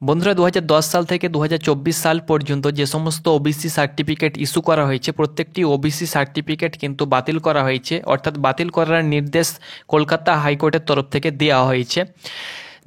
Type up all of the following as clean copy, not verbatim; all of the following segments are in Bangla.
বন্ধুরা 2010 সাল থেকে 2024 সাল পর্যন্ত যে সমস্ত ওবিসি সার্টিফিকেট ইস্যু করা হয়েছে প্রত্যেকটি ওবিসি সার্টিফিকেট কিন্তু বাতিল করা হয়েছে, অর্থাৎ বাতিল করার নির্দেশ কলকাতা হাইকোর্টের তরফ থেকে দেওয়া হয়েছে।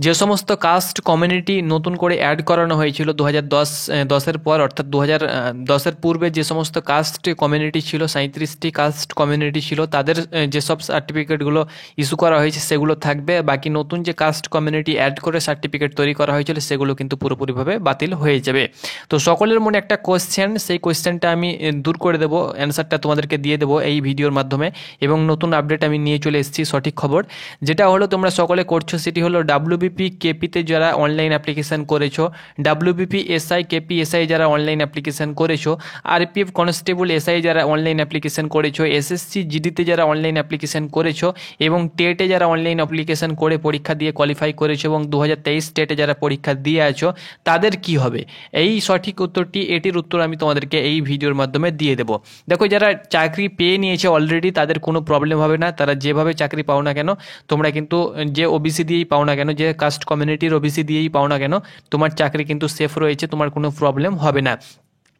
যে সমস্ত কাস্ট কমিউনিটি নতুন করে অ্যাড করানো হয়েছিল 2010 পর, অর্থাৎ 2010 পূর্বে যে সমস্ত কাস্ট কমিউনিটি ছিল, 37টি কাস্ট কমিউনিটি ছিল, তাদের যেসব সার্টিফিকেটগুলো ইস্যু করা হয়েছে সেগুলো থাকবে। বাকি নতুন যে কাস্ট কমিউনিটি অ্যাড করে সার্টিফিকেট তৈরি করা হয়েছিল সেগুলো কিন্তু পুরোপুরিভাবে বাতিল হয়ে যাবে। তো সকলের মনে একটা কোয়েশ্চেন, সেই কোয়েশ্চেনটা আমি দূর করে দেবো, অ্যান্সারটা তোমাদেরকে দিয়ে দেবো এই ভিডিওর মাধ্যমে। এবং নতুন আপডেট আমি নিয়ে চলে এসেছি, সঠিক খবর যেটা হলো তোমরা সকলে করছো সেটি হলো ডাব্লিউবিপি কেপিতে যারা অনলাইন অ্যাপ্লিকেশন করেছো, ডাব্লিউবিপি এসআই কেপি এসআই যারা অনলাইন অ্যাপ্লিকেশন করেছো, আরপিএফ কনস্টেবল এসআই যারা অনলাইন অ্যাপ্লিকেশন করেছো, এসএসসি জিডিতে যারা অনলাইন অ্যাপ্লিকেশন করেছো এবং টেটে যারা অনলাইন অ্যাপ্লিকেশন করে পরীক্ষা দিয়ে কোয়ালিফাই করেছো এবং 2023 টেটে যারা পরীক্ষা দিয়ে আছো তাদের কি হবে? এই সঠিক উত্তরটি, এটির উত্তর আমি তোমাদেরকে এই ভিডিওর মাধ্যমে দিয়ে দেবো। দেখো, যারা চাকরি পেয়ে নিয়েছে অলরেডি তাদের কোনো প্রবলেম হবে না। তারা যেভাবে চাকরি পাও না কেন, তোমরা কিন্তু যে ওবিসি দিয়েই পাও না কেন, যে কাস্ট কমিউনিটির ওবিসি দিয়েই পাও না কেন, তোমার চাকরি কিন্তু সেফ রয়েছে, তোমার কোনো প্রবলেম হবে না।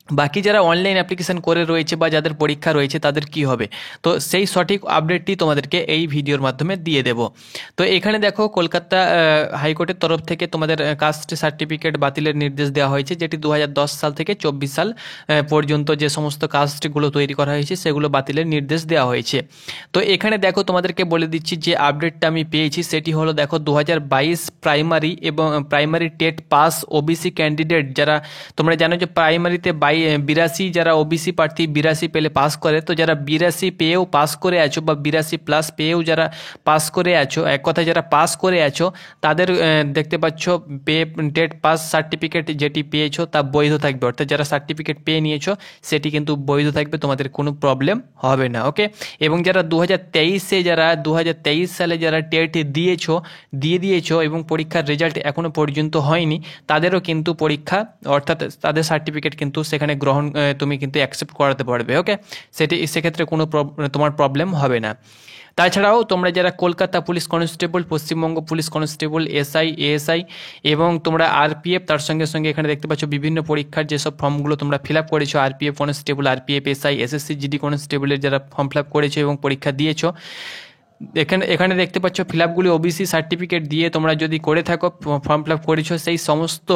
বাকি যারা অনলাইন অ্যাপ্লিকেশন করে রয়েছে বা যাদের পরীক্ষা রয়েছে তাদের কি হবে? তো সেই সঠিক আপডেটটি তোমাদেরকে এই ভিডিওর মাধ্যমে দিয়ে দেব। তো এখানে দেখো, কলকাতা হাইকোর্টের তরফ থেকে তোমাদের কাস্ট সার্টিফিকেট বাতিলের নির্দেশ দেওয়া হয়েছে, যেটি 2010 সাল থেকে 24 সাল পর্যন্ত যে সমস্ত কাস্টগুলো তৈরি করা হয়েছে সেগুলো বাতিলের নির্দেশ দেওয়া হয়েছে। তো এখানে দেখো, তোমাদেরকে বলে দিচ্ছি যে আপডেটটা আমি পেয়েছি সেটি হলো, দেখো 2022 প্রাইমারি এবং primary TET pass OBC candidate যারা, তোমরা জানো যে প্রাইমারিতে 82 যারা ওবিসি প্রার্থী 82 পেলে পাস করে, তো যারা 82 পেয়েও পাস করে আছো বা 82 প্লাস পেয়েও যারা পাস করে আছো, এক কথায় যারা পাস করে আছো তাদের দেখতে পাচ্ছ টেট পাস সার্টিফিকেট যেটি পেয়েছো তা বৈধ থাকবে, অর্থাৎ যারা সার্টিফিকেট পেয়ে নিয়েছো সেটি কিন্তু বৈধ থাকবে, তোমাদের কোনো প্রবলেম হবে না। ওকে, এবং যারা 2023 সালে যারা টেট দিয়েছো এবং পরীক্ষার রেজাল্ট এখনো পর্যন্ত হয়নি, তাদেরও কিন্তু পরীক্ষা অর্থাৎ তাদের সার্টিফিকেট কিন্তু সেখানে গ্রহণ তুমি কিন্তু অ্যাকসেপ্ট করাতে পারবে। ওকে, সেক্ষেত্রে কোনো তোমার প্রবলেম হবে না। তাছাড়াও তোমরা যারা Kolkata police constable, Paschimbanga police constable, SI, ASI এবং তোমরা আরপিএফ, তার সঙ্গে সঙ্গে এখানে দেখতে পাচ্ছ বিভিন্ন পরীক্ষার যেসব ফর্মগুলো তোমরা ফিল আপ করেছো, RPF constable, RPF SI, SSC GD কনস্টেবলের যারা ফর্ম ফিল আপ করেছো এবং পরীক্ষা দিয়েছো, এখানে দেখতে পাচ্ছ ফিল আপগুলি ওবিসি সার্টিফিকেট দিয়ে তোমরা যদি করে থাকো, ফর্ম ফিল আপ করেছো, সেই সমস্ত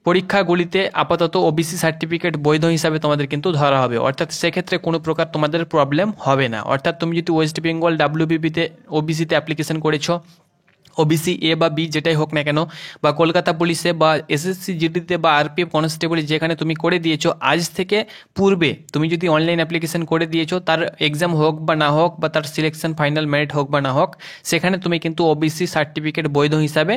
পরীক্ষাগুলিতে আপাতত ওবিসি সার্টিফিকেট বৈধ হিসাবে তোমাদের কিন্তু ধরা হবে, অর্থাৎ সেক্ষেত্রে কোনো প্রকার তোমাদের প্রবলেম হবে না। অর্থাৎ তুমি যদি ওয়েস্ট বেঙ্গল ডাব্লিউবিপিতে ওবিসিতে অ্যাপ্লিকেশন করেছো, ওবিসি এ বা বি যেটাই হোক না কেন, বা কলকাতা পুলিশে বা এসএসসি জিডিতে বা আরপিএফ কনস্টেবল যেখানে তুমি করে দিয়েছো, আজ থেকে পূর্বে তুমি যদি অনলাইন অ্যাপ্লিকেশন করে দিয়েছো, তার এক্সাম হোক বা না হোক বা তার সিলেকশন ফাইনাল মেরিট হোক বা না হোক, সেখানে তুমি কিন্তু ওবিসি সার্টিফিকেট বৈধ হিসাবে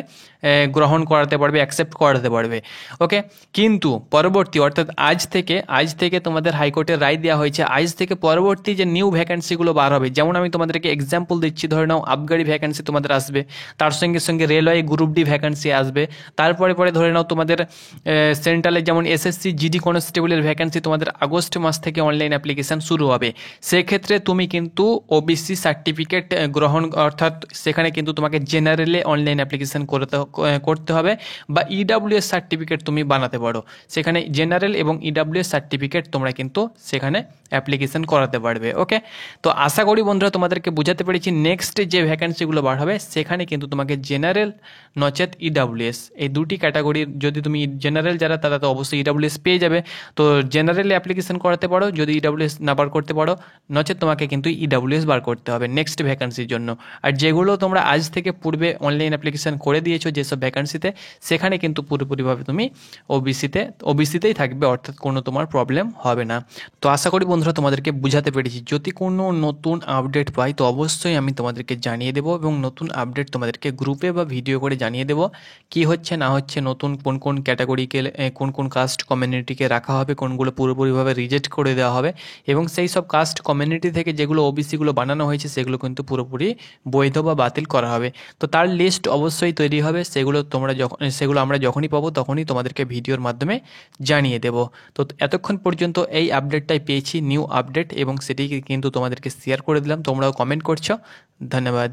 গ্রহণ করাতে পারবে, অ্যাকসেপ্ট করাতে পারবে। ওকে, কিন্তু পরবর্তী অর্থাৎ আজ থেকে তোমাদের হাইকোর্টের রায় দেওয়া হয়েছে, আজ থেকে পরবর্তী যে নিউ ভ্যাকেন্সিগুলো বার হবে, যেমন আমি তোমাদেরকে এক্সাম্পল দিচ্ছি, ধরে নাও আবগারি ভ্যাকেন্সি তোমাদের আসবে, তার সঙ্গে সঙ্গে রেলওয়ে গ্রুপ ডি ভ্যাকেন্সি আসবে, তারপরে ধরে নাও তোমাদের সেন্ট্রালে যেমন এসএসসি জিডি কনস্টেবলের ভ্যাকেন্সি তোমাদের আগস্ট মাস থেকে অনলাইন অ্যাপ্লিকেশন শুরু হবে। সেক্ষেত্রে তুমি কিন্তু ওবিসি সার্টিফিকেট গ্রহণ, অর্থাৎ সেখানে কিন্তু তোমাকে জেনারেলে অনলাইন অ্যাপ্লিকেশন করতে হবে বা ইডাব্লিউএস সার্টিফিকেট তুমি বানাতে পারো, সেখানে জেনারেল এবং ইডাব্লিউএস সার্টিফিকেট তোমরা কিন্তু সেখানে অ্যাপ্লিকেশন করাতে পারবে। ওকে, তো আশা করি বন্ধুরা তোমাদেরকে বোঝাতে পেরেছি। নেক্সট যে ভ্যাকেন্সিগুলো বার হবে সেখানে কিন্তু তোমাকে জেনারেল নচেত ইডাব্লিউএস, এই দুটি ক্যাটাগরির, যদি তুমি জেনারেল যারা তারা তো অবশ্যই ইডাব্লিউএস পেয়ে যাবে, তো জেনারেলে অ্যাপ্লিকেশন করাতে পারো, যদি ইডাব্লিউএস না বার করতে পারো, নচেত তোমাকে কিন্তু ইডাব্লিউএস বার করতে হবে নেক্সট ভ্যাকেন্সির জন্য। আর যেগুলো তোমরা আজ থেকে পূর্বে অনলাইন অ্যাপ্লিকেশন করে দিয়েছো যেসব ভ্যাকেন্সিতে, সেখানে কিন্তু পুরোপুরিভাবে তুমি ওবিসিতেই থাকবে, অর্থাৎ কোনো তোমার প্রবলেম হবে না। তো আশা করি বন্ধুরা তোমাদেরকে বুঝাতে পেরেছি। যদি কোনো নতুন আপডেট পাই তো অবশ্যই আমি তোমাদেরকে জানিয়ে দেবো, এবং নতুন আপডেট তোমাদেরকে গ্রুপে বা ভিডিও করে জানিয়ে দেবো কি হচ্ছে না হচ্ছে, নতুন কোন ক্যাটাগরিকে কোন কাস্ট কমিউনিটিকে রাখা হবে, কোনগুলো পুরোপুরিভাবে রিজেক্ট করে দেওয়া হবে, এবং সেই সব কাস্ট কমিউনিটি থেকে যেগুলো ওবিসিগুলো বানানো হয়েছে সেগুলো কিন্তু পুরোপুরি বৈধ বা বাতিল করা হবে। তো তার লিস্ট অবশ্যই তৈরি হবে, সেগুলো আমরা যখনই পাবো তখনই তোমাদেরকে ভিডিওর মাধ্যমে জানিয়ে দেব। তো এতক্ষণ পর্যন্ত এই আপডেটটাই পেয়েছি, নিউ আপডেট, এবং সেটি কিন্তু তোমাদেরকে শেয়ার করে দিলাম, তোমরাও কমেন্ট করছো। ধন্যবাদ।